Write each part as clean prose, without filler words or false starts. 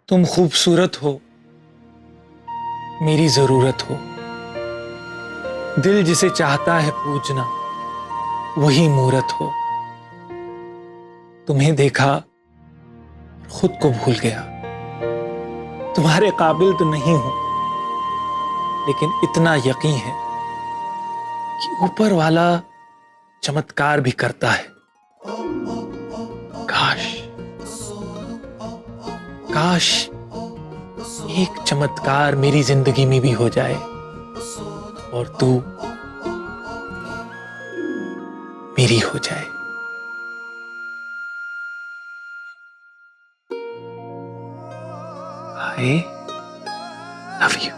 तुम खूबसूरत हो, मेरी जरूरत हो। दिल जिसे चाहता है पूजना, वही मूरत हो। तुम्हें देखा, खुद को भूल गया। तुम्हारे काबिल तो नहीं हूं, लेकिन इतना यकीन है कि ऊपर वाला चमत्कार भी करता है। काश काश एक चमत्कार मेरी जिंदगी में भी हो जाए और तू मेरी हो जाए। I love you.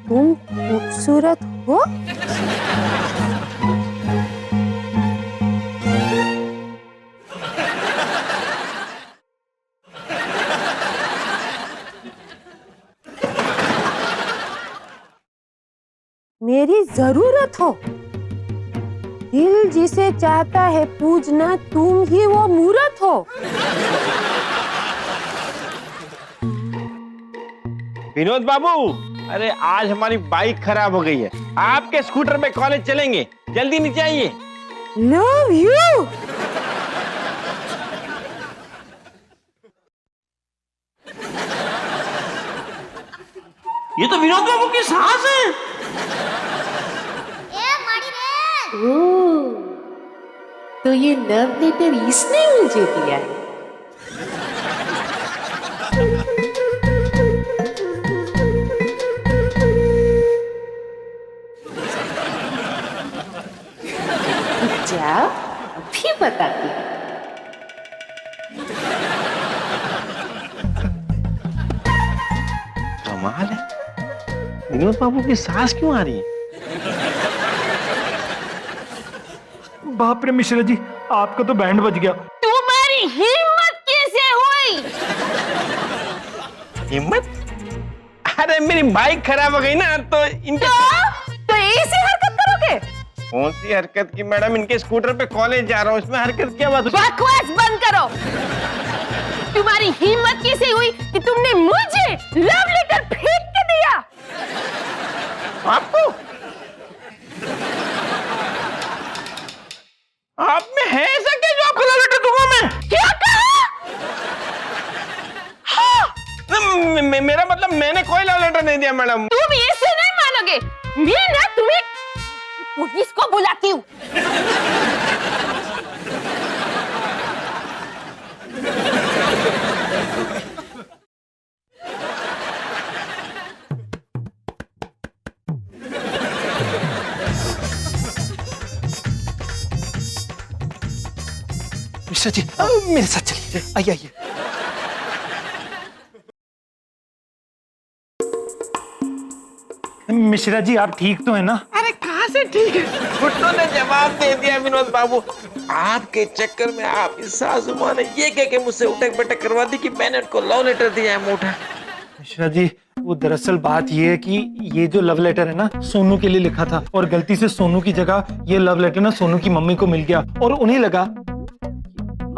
तुम खूबसूरत हो? मेरी जरूरत हो। दिल जिसे चाहता है पूजना, तुम ही वो मूरत हो। विनोद बाबू, अरे आज हमारी बाइक खराब हो गई है। आपके स्कूटर में कॉलेज चलेंगे, जल्दी नीचे आइए। Love you. ये तो विनोद बाबू की सास है। ओह, तो ये लव लेटर इसने मुझे दिया है। जाओ, अभी बताती हूँ। कमाल है, विनोद बाबू की सास क्यों आ रही है? बाप रे मिश्रा जी, आपका तो बैंड बज गया। तुम्हारी हिम्मत कैसे हुई? हिम्मत? अरे मेरी बाइक खराब हो गई ना, तो इनके तो ऐसी हरकत करोगे? कौन सी हरकत की मैडम? इनके स्कूटर पे कॉलेज जा रहा हूँ, इसमें हरकत क्या बात? बकवास बंद करो। तुम्हारी हिम्मत कैसे हुई कि तुमने मुझे लव लेटर फेंक के दिया? आपको? आप में है ऐसा क्या जो आपको लव लेटर दूंगा मैं? क्या कहा? मेरा मतलब मैंने कोई लव लेटर नहीं दिया मैडम। तुम ऐसे नहीं मानोगे। मैं ना तुम्हें पुलिस को बुलाती हूँ। मिश्रा जी, मेरे साथ चलिए। आइए आइए। मिश्रा जी, आप ठीक तो है ना? अरे कहाँ से ठीक है? घुटनों ने जवाब दे दिया विनोद बाबू। आपके चक्कर में आपकी सासू माँ ने ये कह के मुझसे उठक बैठक करवा दी कि मैंने उनको लव लेटर दिया है मोटा। मिश्रा जी, वो दरअसल बात ये है कि ये जो लव लेटर है ना, सोनू के लिए लिखा था और गलती से सोनू की जगह ये लव लेटर ना सोनू की मम्मी को मिल गया और उन्हें लगा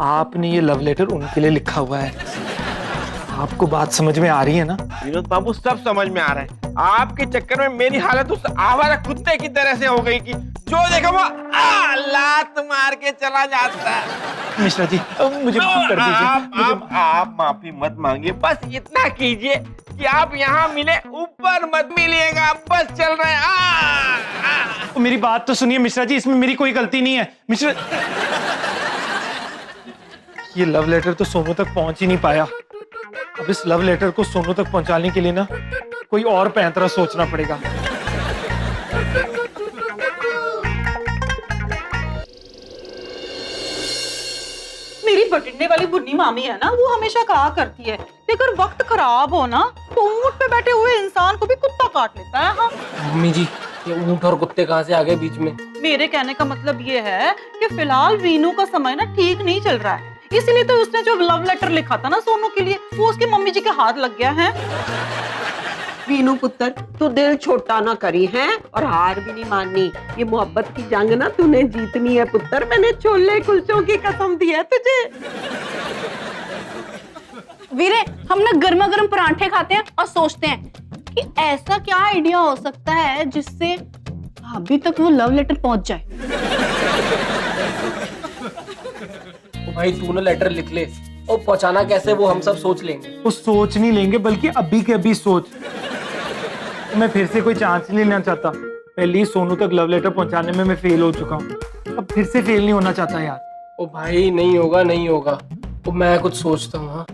आपने ये लव लेटर उनके लिए लिखा हुआ है। आपको बात समझ में आ रही है ना? विनोद बाबू सब समझ में आ रहा है। आपके चक्कर में मेरी हालत उस आवारा कुत्ते की तरह से हो गई कि जो देखो वो लात मार के चला जाता है। मिश्रा जी मुझे माफ कर दीजिए। आप माफी मत मांगिए, बस इतना कीजिए कि आप यहाँ मिले, ऊपर मत मिलिएगा, बस चल रहे हैं। तो मेरी बात तो सुनिए मिश्रा जी, इसमें मेरी कोई गलती नहीं है। मिश्रा, ये लव लेटर तो सोनू तक पहुंच ही नहीं पाया। अब इस लव लेटर को सोनू तक पहुंचाने के लिए ना कोई और पैंतरा सोचना पड़ेगा। मेरी बटिंडे वाली बुन्नी मामी है ना, वो हमेशा कहा करती है कि अगर वक्त खराब हो ना तो ऊंट पे बैठे हुए इंसान को भी कुत्ता काट लेता है। हाँ मम्मी जी, ये ऊंट और कुत्ते कहाँ से आ गए बीच में? मेरे कहने का मतलब ये है कि फिलहाल वीनू का समय ना ठीक नहीं चल रहा है, इसीलिए तो उसने जो लव लेटर लिखा था ना सोनू के लिए, वो उसकी मम्मी जी के हाथ लग गया है। वीनू पुत्र, तू दिल छोटा ना करी है और हार भी नहीं माननी। ये मोहब्बत की जंग ना तूने जीतनी है पुत्र। मैंने छोले कुलचों की कसम दी है तुझे। वीरे, हम ना गर्मा गर्म परांठे खाते हैं और सोचते हैं कि ऐसा क्या आइडिया हो सकता है जिससे भाभी तक वो लव लेटर पहुंच जाए। तो भाई तू ना लेटर लिख ले, और पहुंचाना कैसे वो हम सब सोच लेंगे। वो सोच नहीं लेंगे, बल्कि अभी के अभी सोच। मैं फिर से कोई चांस नहीं लेना चाहता। पहले ही सोनू तक लव लेटर पहुंचाने में मैं फेल हो चुका हूँ, अब फिर से फेल नहीं होना चाहता यार। ओ भाई नहीं होगा, नहीं होगा। तो मैं कुछ सोचता हूँ। हाँ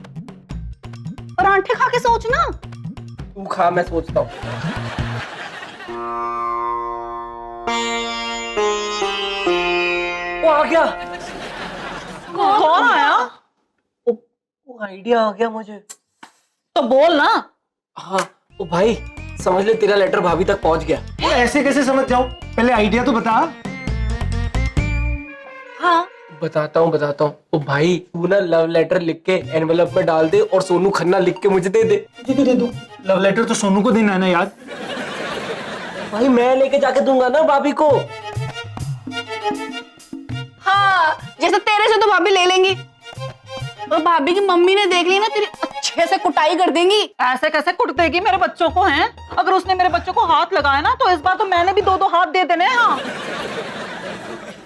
परांठे खा के सोचना। तू खा, मैं सोचता हूँ। वो आ गया। कौन आया? वो आइडिया आ गया मुझे। तो बोल ना। हाँ ओ भाई, समझ ले तेरा लेटर भाभी तक पहुंच गया। तो ऐसे कैसे समझ जाऊं? पहले आइडिया तो बता। हाँ बताता हूँ। ओ भाई तू ना लव लेटर लिख के एनवेलप में डाल दे और सोनू खन्ना लिख के मुझे दे दे। तुझे दे दूं? लव लेटर तो सोनू को देना है ना यार। भाई मैं लेके जाके दूंगा ना भाभी को। हाँ, जैसे तेरे से तो भाभी ले लेंगी और भाभी की मम्मी ने देख ली ना तेरी अच्छे से कुटाई कर देंगी। ऐसे कैसे कुट देगी मेरे बच्चों को? हैं? अगर उसने मेरे बच्चों को हाथ लगाया ना तो इस बार तो मैंने भी 2-2 हाथ दे देने। हाँ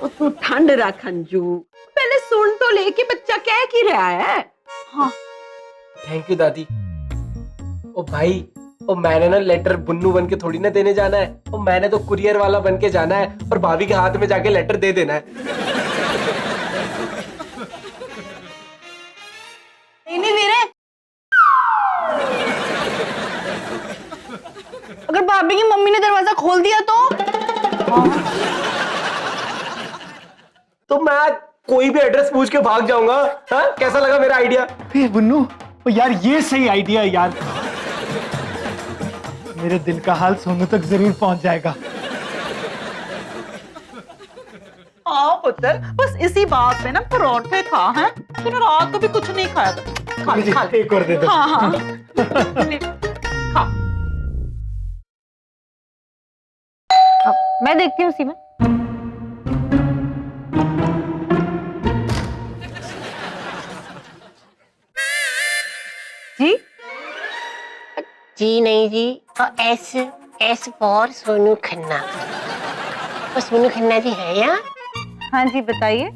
तू ठंड रख अंजू, पहले सुन तो ले कि बच्चा कह की रहा है। हाँ थैंक यू दादी। ओ भाई, ओ मैंने ना लेटर बुन्नू बन के थोड़ी ना देने जाना है, ओ मैंने तो कुरियर वाला बन के जाना है और भाभी के हाथ में जाके लेटर दे देना है। नहीं वीरे, अगर भाभी की मम्मी ने दरवाजा खोल दिया तो मैं कोई भी एड्रेस पूछ के भाग जाऊंगा। हाँ कैसा लगा मेरा आइडिया? बुन्नू, ओ यार ये सही आइडिया है यार। मेरे दिल का हाल सोनू तक जरूर पहुंच जाएगा। हाँ पुत्र, बस इसी बात पे ना परांठे खा है। तूने रात को भी कुछ नहीं खाया था। खा ले, खा ले। एक और दे दो। हाँ हाँ ले, खा। मैं देखती हूँ उसी में। जी जी नहीं जी, एस फॉर सोनू खन्ना। वो सोनू खन्ना जी है यहाँ? हाँ जी बताइए।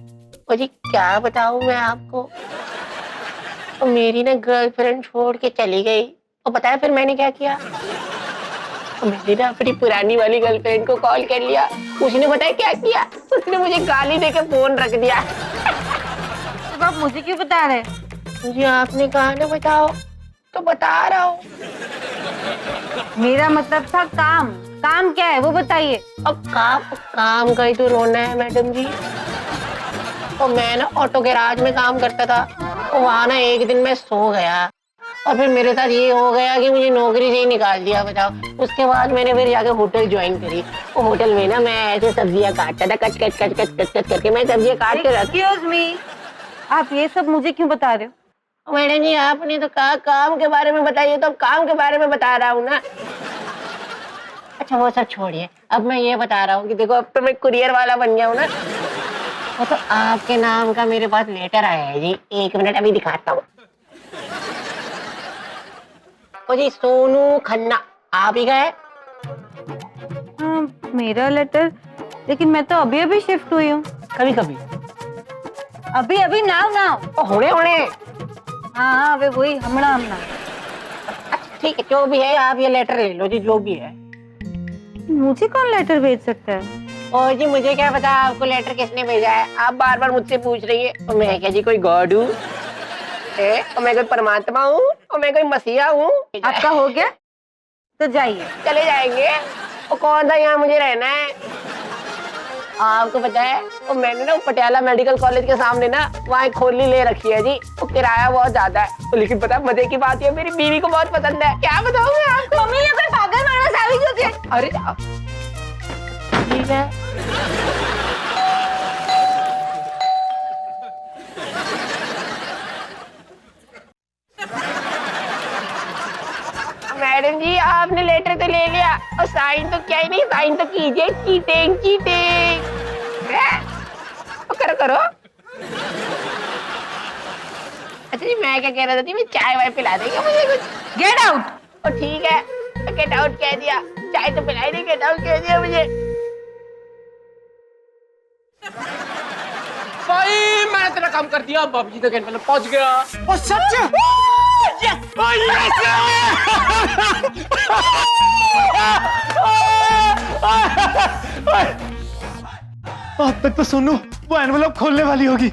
ओ जी क्या बताऊँ मैं आपको, तो मेरी ना गर्लफ्रेंड छोड़ के चली गई। और पता है फिर मैंने क्या किया? तो मैंने ना अपनी पुरानी वाली गर्लफ्रेंड को कॉल कर लिया। उसने बताया क्या किया? उसने मुझे गाली देके फोन रख दिया। तो आप मुझे क्यों बता रहे? मुझे आपने कहा ना बताओ, तो बता रहा हूँ। मेरा मतलब था काम। काम क्या है वो बताइए। अब काम का ही तो रोना है मैडम जी। तो मैं ना ऑटो गैराज में काम करता था, तो वहाँ ना एक दिन मैं सो गया और फिर मेरे साथ ये हो गया कि मुझे नौकरी से ही निकाल दिया। बताओ। उसके बाद मैंने फिर जाके होटल ज्वाइन करी। वो होटल में ना मैं ऐसे सब्जियां काटता था, कट करके मैं सब्जियां काट के रखती। एक्सक्यूज मी, आप ये सब मुझे क्यों बता रहे हो? मैडम जी आपने तो कहा काम के बारे में बताइए, तो अब काम के बारे में बता रहा हूँ ना। अच्छा वो सब छोड़िए, अब मैं ये बता रहा हूँ कि देखो अब तो मैं कुरियर वाला बन गया हूँ ना। वो तो आपके नाम का मेरे पास लेटर आया है जी। 1 मिनट अभी दिखाता हूँ। ओ जी सोनू खन्ना आप ही गए? मेरा लेटर, लेकिन मैं तो अभी अभी शिफ्ट हुई हूँ। कभी कभी अभी अभी नाव नाव। होने होने। हाँ वे वही हमड़ा हमड़ा। अच्छा ठीक है, जो भी है आप ये लेटर ले लो जी, जो भी है। मुझे कौन लेटर भेज सकता है? और जी मुझे क्या पता आपको लेटर किसने भेजा है, आप बार बार मुझसे पूछ रही है। और मैं क्या जी कोई गॉड हूँ, और मैं कोई परमात्मा हूँ, और मैं कोई मसीहा हूँ? आपका हो गया तो जाइए। चले जाएंगे, और कौन सा यहाँ मुझे रहना है? आपको पता है, और मैंने ना पटियाला मेडिकल कॉलेज के सामने ना वहाँ एक खोली ले रखी है जी, वो किराया बहुत ज्यादा है। तो लेकिन पता है मजे की बात है, मेरी बीवी को बहुत पसंद है। क्या बताऊँ मैं आपको? मम्मी ये कोई पागल मारना साबित होती है। अरे ठीक है। मैडम जी आपने लेटर तो ले लिया, और साइन तो क्या ही नहीं, साइन तो कीजिए। चीटिंग चीटिंग करो करो। अच्छा जी मैं क्या कह रहा था जी, मैं चाय वाय पिला देंगे मुझे कुछ? Get out. और ठीक है, गेट आउट कह दिया, चाय तो पिलाई नहीं, गेट आउट कह दिया मुझे। भाई मैंने तेरा काम कर दिया, बाबू जी तो घंटे में पहुंच गया। ओ सच? अब तक तो सोनू वो एनवेलप खोलने वाली होगी।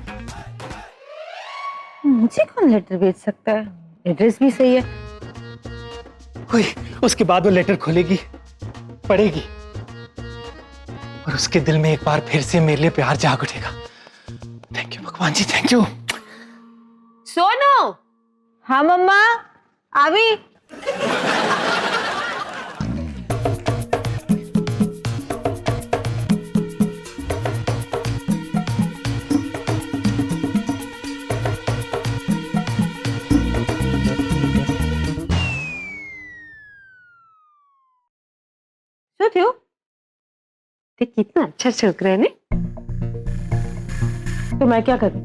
मुझे कौन लेटर भेज सकता है? एड्रेस भी सही है। कोई उसके बाद वो लेटर खोलेगी, पढ़ेगी, और उसके दिल में एक बार फिर से मेरे लिए प्यार जाग उठेगा। थैंक यू भगवान जी, थैंक यू। सोनू। हाँ मम्मा अभी। थयो ते कितना अच्छा छिड़क रहे ने, तो मैं क्या करूं?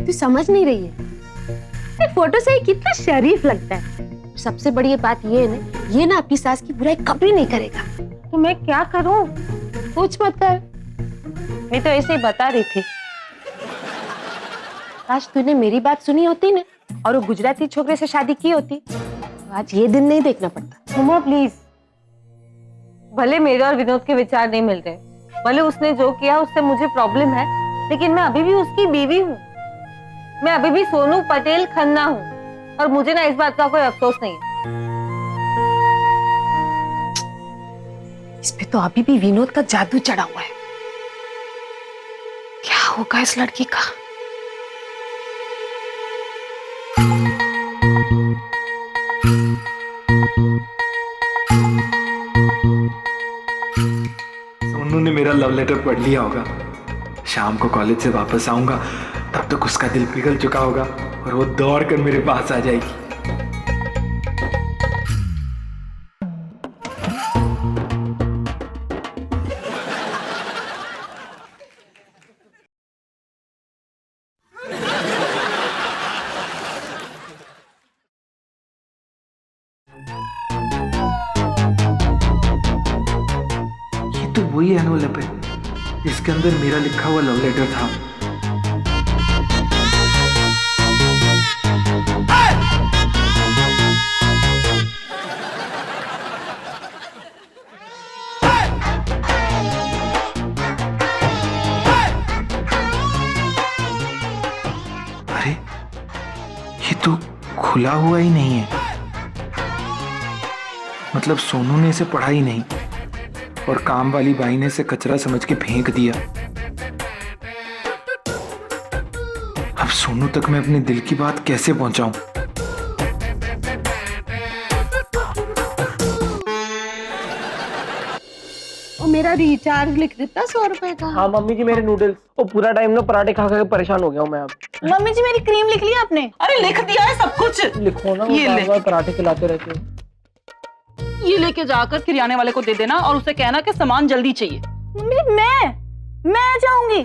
तू समझ नहीं रही है, फोटो से ही कितना शरीफ लगता है। सबसे बड़ी बात ये है ना, ये ना अपनी सास की बुराई कभी नहीं करेगा। तो मैं क्या करूं? कुछ मत कर। मैं तो ऐसे ही बता रही थी। काश तूने मेरी बात सुनी होती ना, और वो गुजराती छोकरे से शादी की होती, आज ये दिन नहीं देखना पड़ता। मम्मा प्लीज, भले मेरे और विनोद के विचार नहीं मिल रहे, भले उसने जो किया उससे मुझे प्रॉब्लम है, लेकिन मैं अभी भी उसकी बीवी हूँ। मैं अभी भी सोनू पटेल खन्ना हूँ, और मुझे ना इस बात का कोई अफसोस नहीं है। इस पे तो अभी भी विनोद का जादू चढ़ा हुआ है। क्या होगा इस लड़की का? सोनू ने मेरा लव लेटर पढ़ लिया होगा। शाम को कॉलेज से वापस आऊंगा, तब तक उसका दिल पिघल चुका होगा और वो दौड़ कर मेरे पास आ जाएगी। ये तो वही एनवेलप है जिसके अंदर मेरा लिखा हुआ लव लेटर था। अरे ये तो खुला हुआ ही नहीं है, मतलब सोनू ने इसे पढ़ा ही नहीं और काम वाली बाई ने इसे कचरा समझ के फेंक दिया। अब सोनू तक मैं अपने दिल की बात कैसे पहुंचाऊं? और मेरा रिचार्ज लिख देता 100 रुपए का। हाँ मम्मी जी मेरे नूडल्स, वो पूरा टाइम ना पराठे खा खा के परेशान हो गया हूँ मैं अब। मम्मी जी मेरी क्रीम लिख ली आपने? अरे लिख दिया है सब कुछ। लिखो ना, ये वो ले। बार-बार पराठे खिलाते रहते हो। ये लेके जाकर किराने वाले को दे देना और उसे कहना कि सामान जल्दी चाहिए। मम्मी जी मैं जाऊंगी।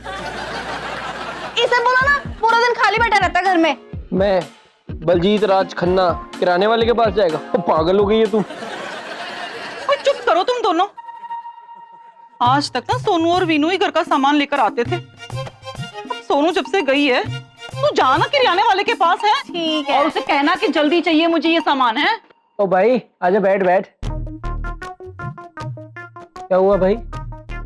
इसे बोला ना पूरा दिन खाली बैठा रहता घर में। मैं बलजीत राज खन्ना किराने वाले के पास जाएगा? तो पागल हो गई है तू। और चुप करो तुम दोनों। आज तक ना सोनू और वीनू ही घर का सामान लेकर आते थे। अब सोनू जब से गई है तू जाना किराने वाले के पास है, ठीक है। और उसे कहना कि जल्दी चाहिए मुझे ये सामान है। ओ भाई आजा, बैठ बैठ। क्या हुआ भाई,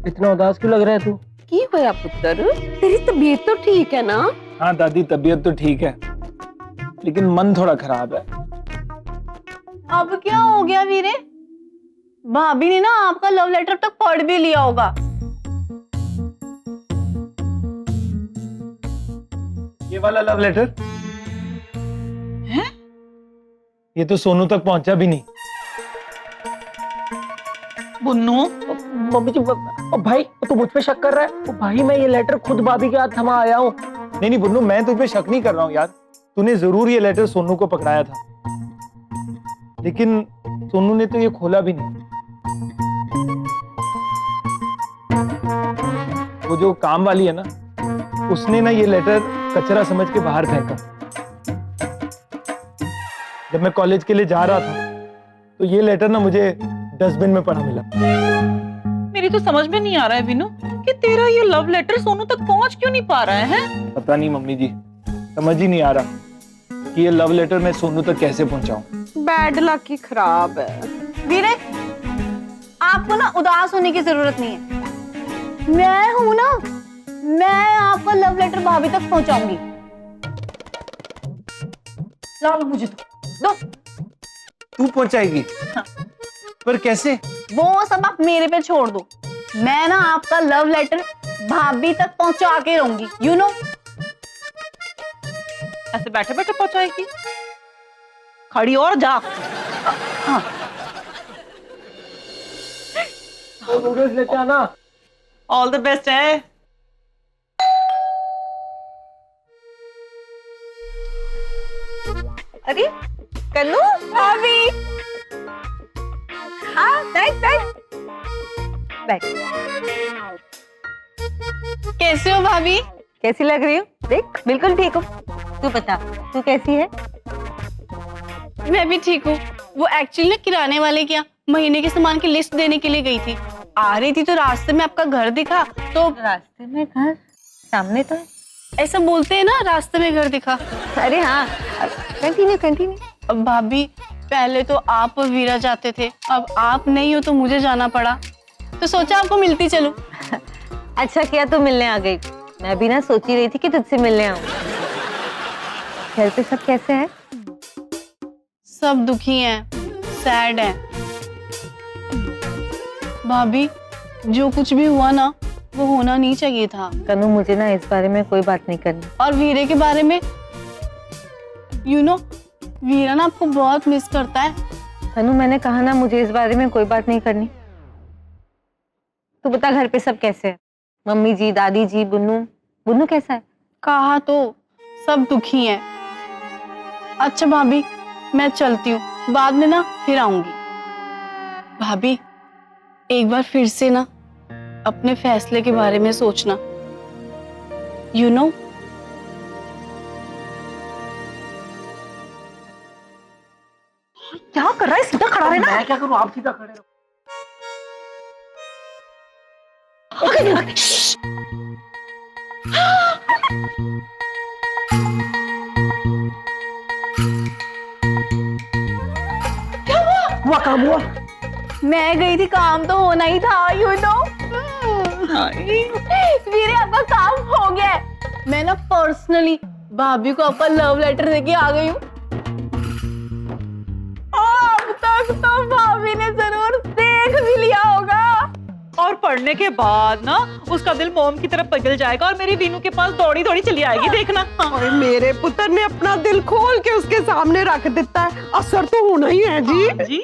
इतना उदास क्यों लग रहा है तू? की होया पुत्र, तेरी तबीयत तो ठीक है ना? हाँ दादी, तबीयत तो ठीक है, लेकिन मन थोड़ा खराब है। अब क्या हो गया वीरे? भाभी ने ना आपका लव लेटर तक पढ़ भी लिया होगा। ये वाला लव लेटर हैं? ये तो सोनू तक पहुंचा भी नहीं। बुन्नू, मम्मी जी, ओ भाई तू मुझ पे शक कर रहा है? ओ भाई मैं ये लेटर खुद भाभी के हाथ थमा आया हूँ। नहीं बुन्नू, मैं तुझ पे शक नहीं कर रहा हूँ यार। तूने जरूर ये लेटर सोनू को पकड़ाया था, लेकिन सोनू ने तो ये खोला भी नहीं। वो जो काम वाली है ना, उसने ना ये लेटर कचरा समझ के बाहर फेंका। जब मैं कॉलेज के लिए जा रहा था तो ये लेटर ना मुझे डस्टबिन में पड़ा मिला। मेरी तो समझ में नहीं आ रहा है वीनू कि तेरा ये लव लेटर सोनू तक पहुंच क्यों नहीं पा रहा है? पता नहीं मम्मी जी, समझ ही नहीं आ रहा कि ये लव लेटर मैं सोनू तक कैसे पहुंचाऊं। बैड लक ही खराब है। वीरे, आपको ना उदास होने की जरूरत नहीं है। मैं हूं ना, मैं आपका लव लेटर भाभी तक पहुंचाऊंगी। लाओ मुझे दो। तू पहुंचाएगी? हाँ। पर कैसे? वो सब आप मेरे पे छोड़ दो। मैं ना आपका लव लेटर भाभी तक पहुंचा के रहूंगी, यू नो। ऐसे बैठे बैठे पहुंचाएगी? खड़ी और जा। हाँ। नूडल्स लेते आना। ऑल द बेस्ट है। अरे कन्नू, भाभी, हाँ बैठ बैठ बैठ। कैसे हो भाभी? कैसी लग रही हो? देख बिल्कुल ठीक हो। तू बता, तू कैसी है? मैं भी ठीक हूँ। वो एक्चुअली किराने वाले क्या महीने के सामान की लिस्ट देने के लिए गई थी। आ रही थी तो रास्ते में आपका घर दिखा तो रास्ते में घर सामने तो है। ऐसा बोलते हैं ना, रास्ते में घर दिखा। अरे हाँ, कंटिन्यू कंटिन्यू। अब भाभी, पहले तो आप और वीरा जाते थे, अब आप नहीं हो तो मुझे जाना पड़ा, तो सोचा आपको मिलती चलूं। अच्छा किया तू मिलने आ गई। मैं भी ना सोच ही रही थी कि तुझसे मिलने आऊं। घर पे सब कैसे हैं? सब दुखी हैं, सैड हैं। भाभी, जो कुछ भी हुआ ना, वो होना नहीं चाहिए था। कन्नू, मुझे ना इस बारे में कोई बात नहीं करनी। और वीरे के बारे में, यू नो, वीरा ना आपको बहुत मिस करता है। कन्नू, मैंने कहा ना मुझे इस बारे में कोई बात नहीं करनी। तू बता घर पे सब कैसे हैं? मम्मी जी, दादी जी, बुन्नू। बुन्नू कैसा है? कहा तो सब दुखी हैं। अच्छा भाभी, मैं चलती हूँ, बाद में ना फिर आऊंगी। भाभी, एक बार फिर से ना अपने फैसले के बारे में सोचना, यू नो। क्या कर रहा है? सीधा खड़ा रहना। मैं क्या करूं, आप सीधा खड़े रहो। हुआ काम हुआ। मैं गई थी, काम तो होना ही था, यू नो। वीरे, आपका काम हो गया है। मैं ना पर्सनली भाभी को आपका लव लेटर देके आ गई हूँ। अब तक तो भाभी ने जरूर देख भी लिया होगा। और पढ़ने के बाद ना उसका दिल मोम की तरफ पिघल जाएगा और मेरी वीनू के पास दौड़ी दौड़ी चली आएगी, देखना। हाँ। और मेरे पुत्र ने अपना दिल खोल के उसके सामने रख देता है, असर तो होना ही है जी। हाँ जी।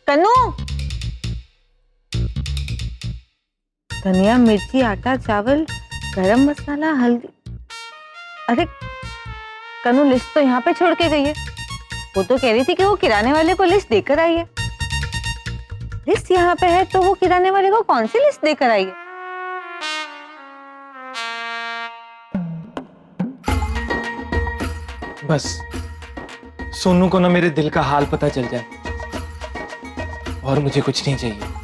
कन्नू, धनिया, मिर्ची, आटा, चावल, गरम मसाला, हल्दी। अरे कन्नू, लिस्ट तो यहाँ पे छोड़ के गई है। वो तो कह रही थी कि वो किराने वाले को लिस्ट देकर आई है। लिस्ट यहाँ पे है तो वो किराने वाले को कौन सी लिस्ट देकर आई है? बस सोनू को ना मेरे दिल का हाल पता चल जाए और मुझे कुछ नहीं चाहिए।